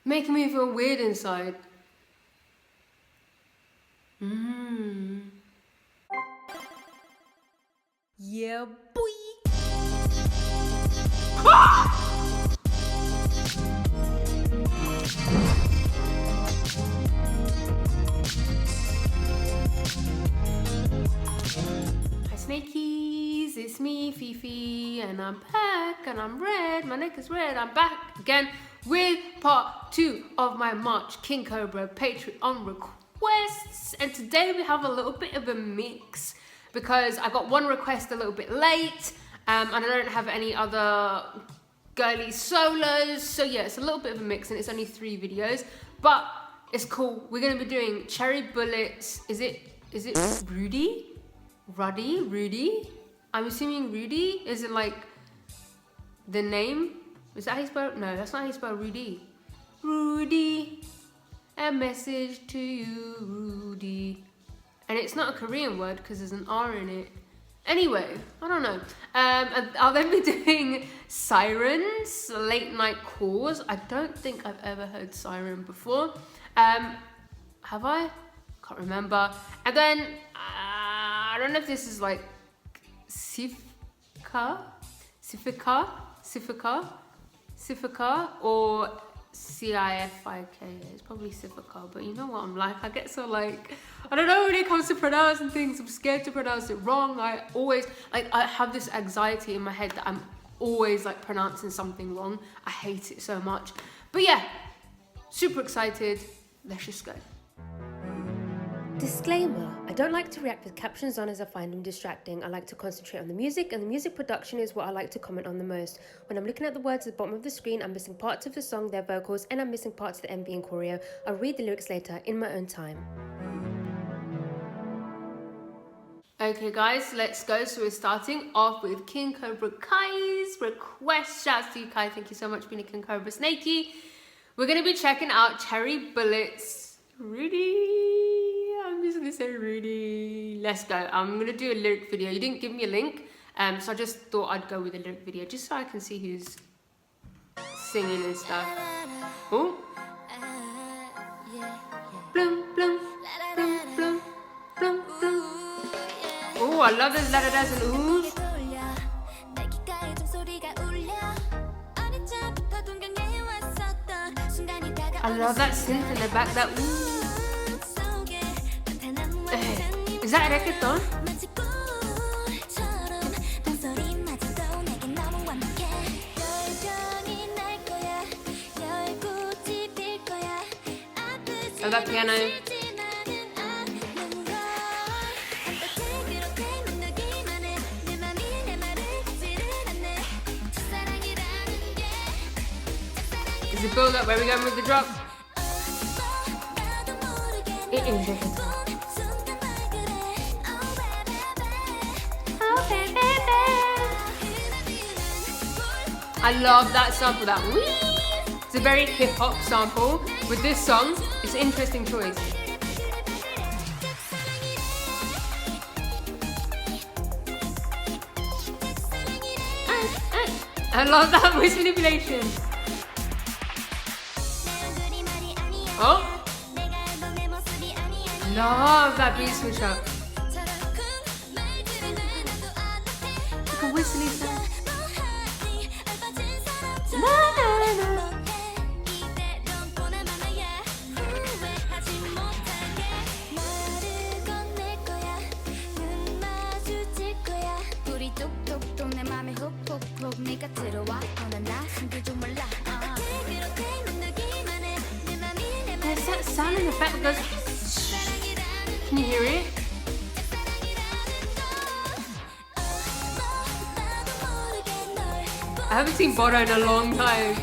making me feel weird inside. Yeah, boy. Hi Snakies, it's me, Fifi, and I'm back, and I'm red, my neck is red, I'm back again with part 2 of my March King Cobra Patreon requests, and today we have a little bit of a mix, because I got one request a little bit late, and I don't have any other girly solos, so yeah, it's a little bit of a mix, and it's only 3 videos, but it's cool. We're going to be doing Cherybulet's, is it Ruddy? I'm assuming Ruddy? Is it like the name? Is that how you spell? No, that's not how you spell Rudy. Rudy, a message to you, Rudy. And it's not a Korean word because there's an R in it. Anyway, I don't know. And I'll then be doing Seiren's late night calls. I don't think I've ever heard Seiren before. Have I? Can't remember. And then I don't know if this is like CIFIKA or CIFIKA. It's probably CIFIKA, but you know what I'm like. I get so like, I don't know when it comes to pronouncing things. I'm scared to pronounce it wrong. I have this anxiety in my head that I'm always like pronouncing something wrong. I hate it so much. But yeah, super excited. Let's just go. Disclaimer, I don't like to react with captions on as I find them distracting. I like to concentrate on the music, and the music production is what I like to comment on the most. When I'm looking at the words at the bottom of the screen, I'm missing parts of the song, their vocals, and I'm missing parts of the MV and choreo. I'll read the lyrics later in my own time. Okay guys, let's go. So we're starting off with King Cobra Kai's request. Shouts to you, Kai. Thank you so much for being a King Cobra Snaky. We're going to be checking out Cherybulet's Ruddy. I'm just gonna say Ruddy. Let's go. I'm gonna do a lyric video. You didn't give me a link, so I just thought I'd go with a lyric video just so I can see who's singing and stuff. Oh. Blum, blum, blum, blum, blum, blum. Oh, I love those la-da-das and oohs. I love that synth in the back, that ooh. Is that reggaeton? Oh, that piano. Is it build up? Where are we going with the drop? It is. I love that sample, that wee. It's a very hip-hop sample. With this song, it's an interesting choice. I love that voice manipulation. Oh! Love that beat switch up. Like a whistling sound. Na, na, na. There's that sound in the back that goes. Can you hear it? I haven't seen Bono in a long time.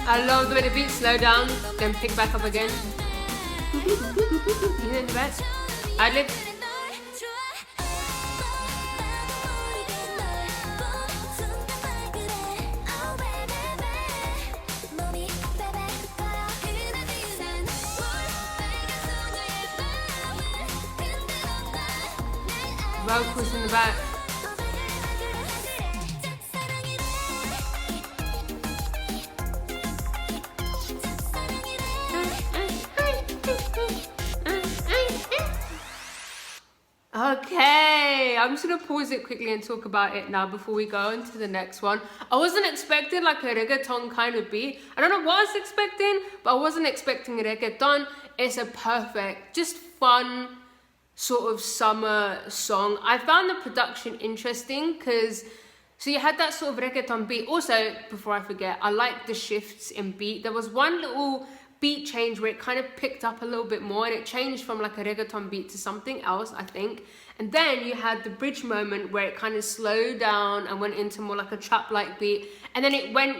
I love the way the beats slow down, then pick back up again. You hear the back? Ad-lib. Vocals in the back. Okay, I'm just gonna pause it quickly and talk about it now before we go on to the next one. I wasn't expecting like a reggaeton kind of beat. I don't know what I was expecting, but I wasn't expecting a reggaeton. It's a perfect, just fun sort of summer song. I found the production interesting because so you had that sort of reggaeton beat. Also, before I forget, I like the shifts in beat. There was one little beat change where it kind of picked up a little bit more and it changed from like a reggaeton beat to something else, I think. And then you had the bridge moment where it kind of slowed down and went into more like a trap-like beat. And then it went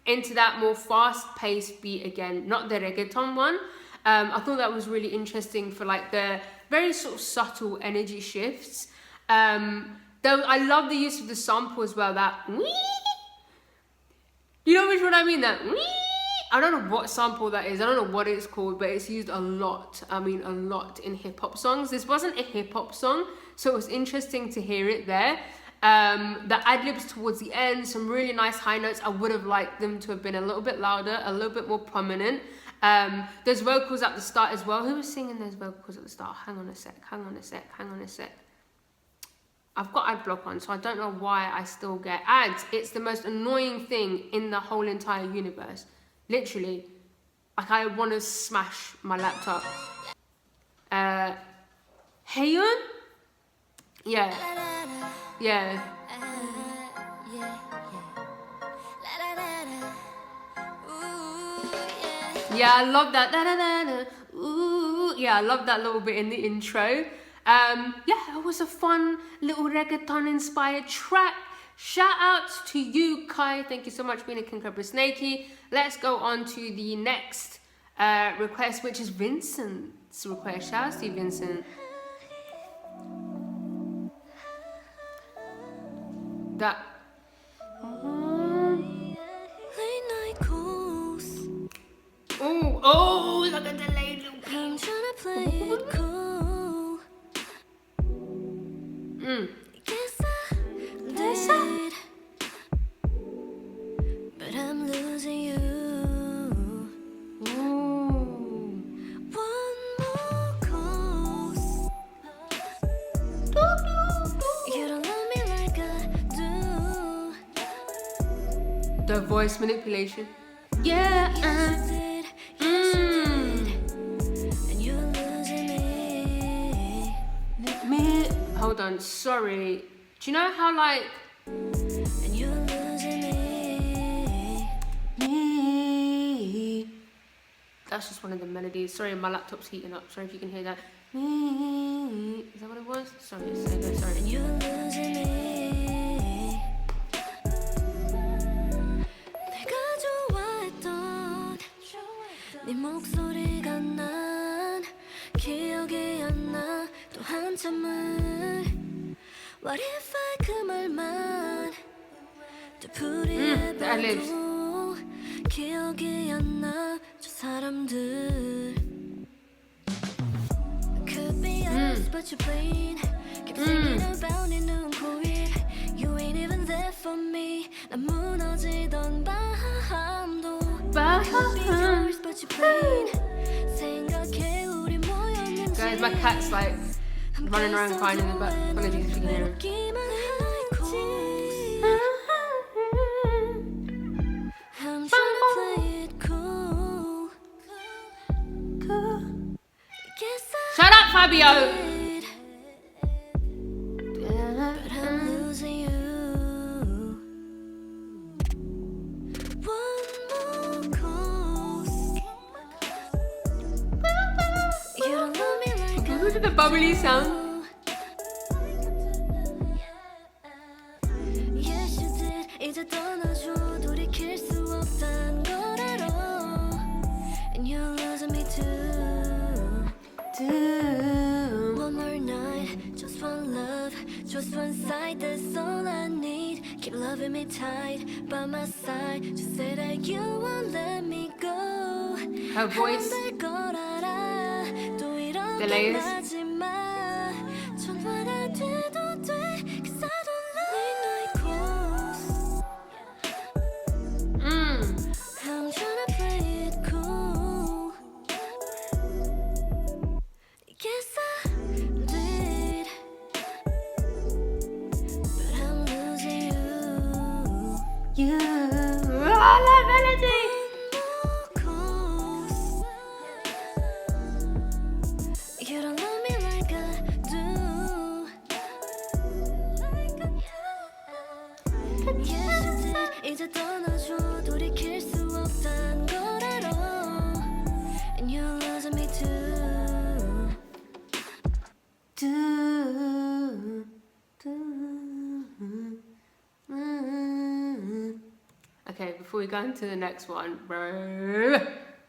into that more fast-paced beat again, not the reggaeton one. I thought that was really interesting for like the very sort of subtle energy shifts. Though I love the use of the sample as well, that wee. You know which one I mean, that wee? I don't know what sample that is, I don't know what it's called, but it's used a lot, I mean a lot in hip-hop songs. This wasn't a hip-hop song, so it was interesting to hear it there. The ad-libs towards the end, some really nice high notes. I would have liked them to have been a little bit louder, a little bit more prominent. There's vocals at the start as well. Who was singing those vocals at the start? Hang on a sec. I've got ad block on, so I don't know why I still get ads. It's the most annoying thing in the whole entire universe. Literally, like I want to smash my laptop. Heyeon? Yeah. Yeah, I love that. Ooh. Yeah, I love that little bit in the intro. Yeah, it was a fun little reggaeton-inspired track. Shout out to you, Kai. Thank you so much for being a King Cobra Snakey. Let's go on to the next request, which is Vincent's request. Shout out to you, Vincent. That. Oh, look at the delayed little beat. I'm trying to play it cool. But I'm losing you. One more course. You don't love me like I do. The voice manipulation. Yeah. And you're losing me. Hold on, sorry. Do you know how like and you're losing me. That's just one of the melodies. Sorry, my laptop's heating up. Sorry if you can hear that. Is that what it was? Sorry, sorry. And you're losing me. 내가 좋아했던 네 목소리가 난 기억이 안 나 또 한참을 What if I 그 말만 되풀이해봐도 기억이 안 나 저 사람들 Could be us but you're playing Keep thinking about 네 눈코입 You ain't even there for me 난 무너지던 밤도 Could be yours but you're playing 생각해 우리 모였는지 Guys, my cat's like running around crying in the back. Apologies if you can hear him. Shut up, Fabio! Look at the bubbly sound. 이제 떠나줘 돌이킬 수 없단 걸 알아 And you're losing me too One more night just one love just one sight that's all I need Keep loving me tight by my side Just say that you won't let me go Her voice, the layers. I'm trying to play it cool. Guess I did, but I'm losing you. I love melody. You don't love me like I do. Yes, you did. 이제 떠나줘 돌이킬 수 없단 걸 알아. And you're losing me too. Okay, before we go into the next one, bro.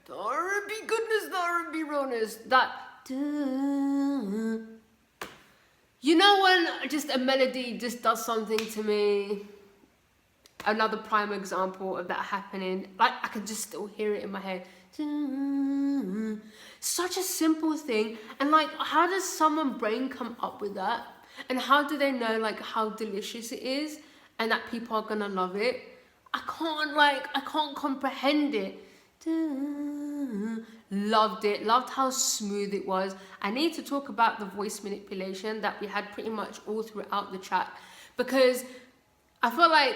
The R&B goodness, the R&B rawness. That. You know when just a melody just does something to me? Another prime example of that happening. Like, I can just still hear it in my head. Such a simple thing. And like, how does someone's brain come up with that? And how do they know like how delicious it is? And that people are gonna love it? I can't comprehend it. Loved it, loved how smooth it was. I need to talk about the voice manipulation that we had pretty much all throughout the track, because I feel like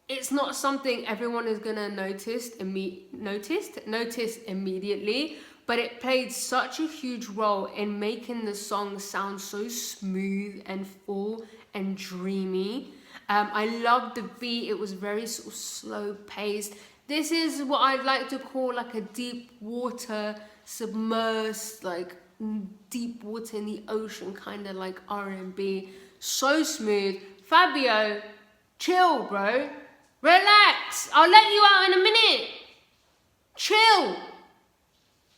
it's not something everyone is gonna notice immediately, but it played such a huge role in making the song sound so smooth and full and dreamy. I loved the beat. It was very sort of slow paced. This is what I'd like to call like a deep water, submersed, like deep water in the ocean kind of like R&B. So smooth. Fabio, chill, bro. Relax. I'll let you out in a minute. Chill.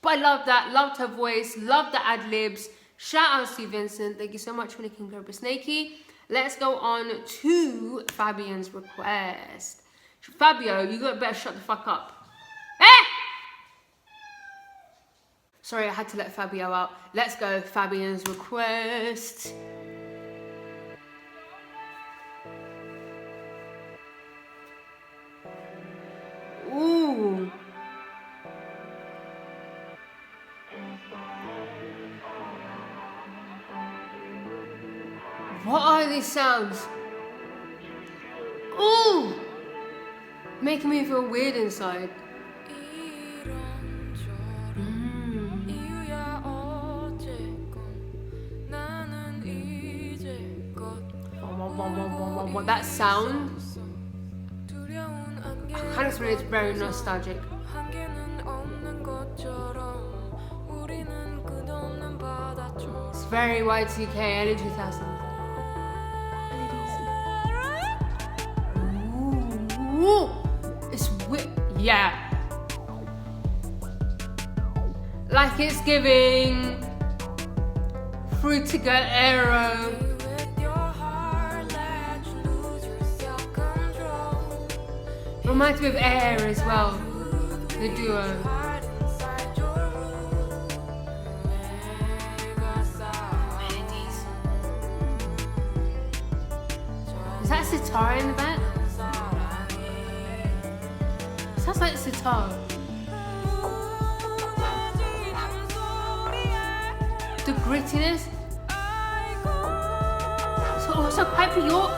But I love that. Loved her voice. Loved the ad-libs. Shout out to Vincent. Thank you so much for making Cobra Snakey. Let's go on to Fabian's request. Fabio, you better shut the fuck up. Eh! Sorry, I had to let Fabio out. Let's go, Fabian's request. Ooh. What are these sounds? Ooh! Making me feel weird inside. That sound kind of really is very nostalgic. It's very Y2K, early 2000s. Ooh, it's yeah. Like it's giving Fruitiger Aero. Reminds me of Air as well, the duo. Melodies. Is that sitar in the back? Sounds like sitar. The grittiness. So also quite for your.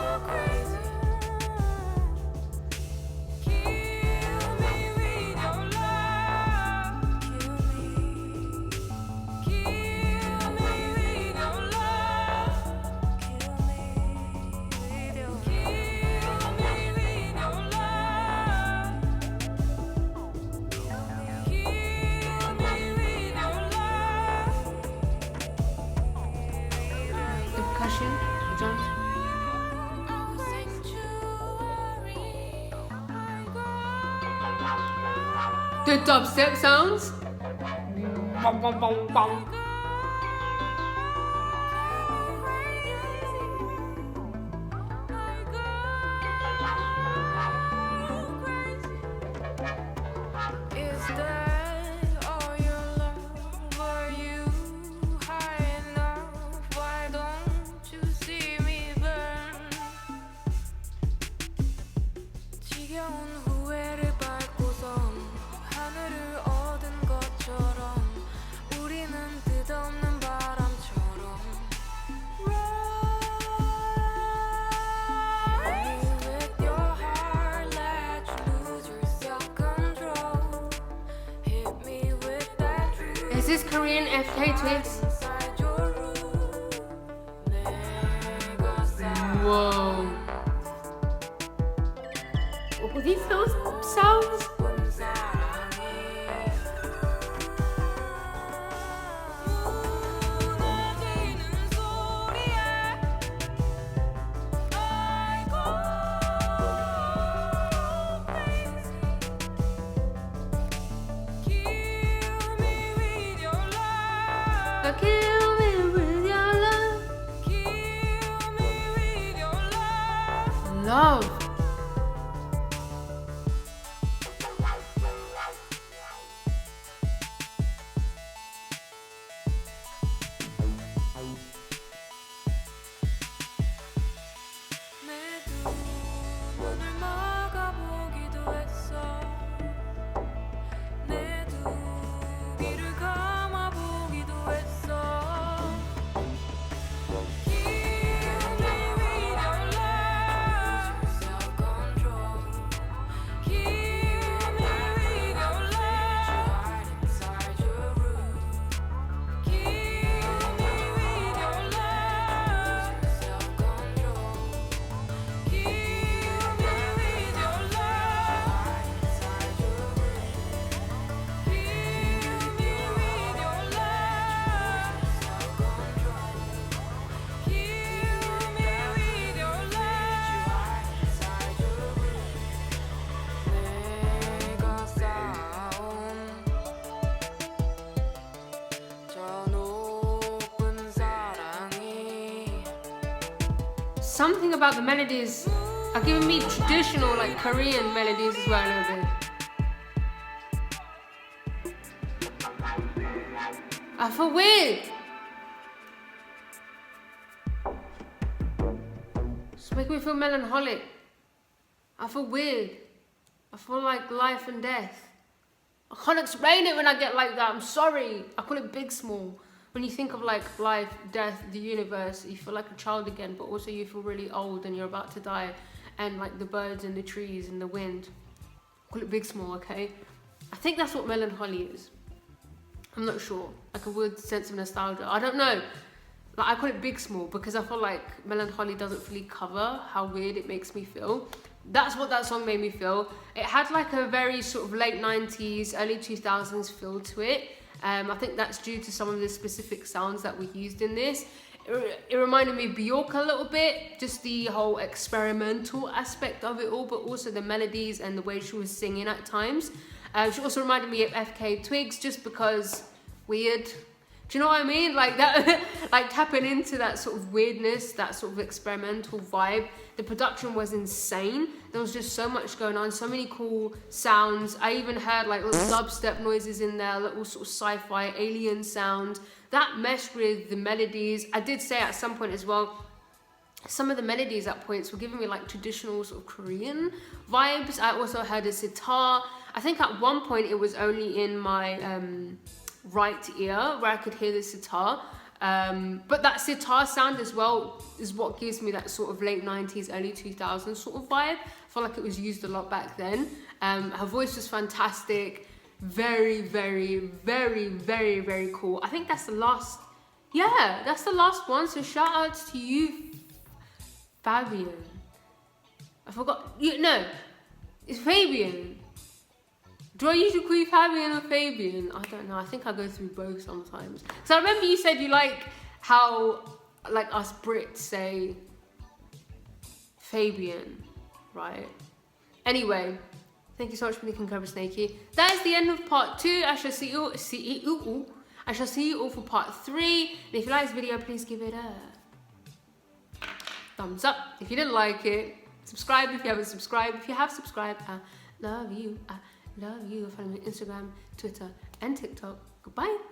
The dubstep sounds. Bum, bum, bum, bum. Is that all your love? Are you high enough? Why don't you see me burn? 지겨운 후회를 밟고선 하늘을 얻은 것처럼 우리는 뜻없는 바람처럼 Run with your heart, let you lose your self-control. Hit me with that truth Is this Korean FK Twigs? inside your room. 내가 Whoa. What were these those sounds? 쌓은 사랑이 무너지는 소리에 아이고 Kill me with your love. Kill me with your love. Kill me with your love. Love. 내 두 눈을 막아보기도 했어. 내 두 귀를 감아보기도 했어. Kill me with your love. Self-control. Kill me with your love. Inside your room. Kill me with your love. Self-control. Kill me with your love. Inside your room. Kill me with your love. Self-control. Kill me with your love. Inside your room. 내가 쌓아온 저 높은 사랑이 Something about the melodies are giving me traditional, like Korean melodies as well a little bit. I feel weird. It's making me feel melancholic. I feel weird. I feel like life and death. I can't explain it when I get like that. I'm sorry. I call it big small. When you think of like life, death, the universe, you feel like a child again, but also you feel really old and you're about to die. And like the birds and the trees and the wind. I call it big small, okay? I think that's what melancholy is. I'm not sure. Like a weird sense of nostalgia. I don't know. Like I call it big small because I feel like melancholy doesn't fully cover how weird it makes me feel. That's what that song made me feel. It had like a very sort of late 90s, early 2000s feel to it. I think that's due to some of the specific sounds that were used in this. It reminded me of Bjork a little bit, just the whole experimental aspect of it all, but also the melodies and the way she was singing at times. She also reminded me of FK Twigs just because weird. Do you know what I mean? Like that, like tapping into that sort of weirdness, that sort of experimental vibe. The production was insane. There was just so much going on, so many cool sounds. I even heard like little dubstep noises in there, little sort of sci-fi alien sound. That meshed with the melodies. I did say at some point as well, some of the melodies at points were giving me like traditional sort of Korean vibes. I also heard a sitar. I think at one point it was only in my right ear where I could hear the sitar. But that sitar sound as well is what gives me that sort of late 90s, early 2000s sort of vibe. I feel like it was used a lot back then. Her voice was fantastic. Very, very, very, very, very cool. I think that's the last, yeah, that's the last one. So shout out to you, Fabian. I forgot, no, it's Fabian. Do I usually call you Fabian or Fabian? I don't know. I think I go through both sometimes. So I remember you said you like how, like us Brits say Fabian, right? Anyway, Thank you so much for the concur, Snakey. That is the end of part 2. I shall see you all for part 3. And if you like this video, please give it a thumbs up. If you didn't like it, subscribe if you haven't subscribed. If you have subscribed, I love you. I love you. Follow me on Instagram, Twitter, and TikTok. Goodbye.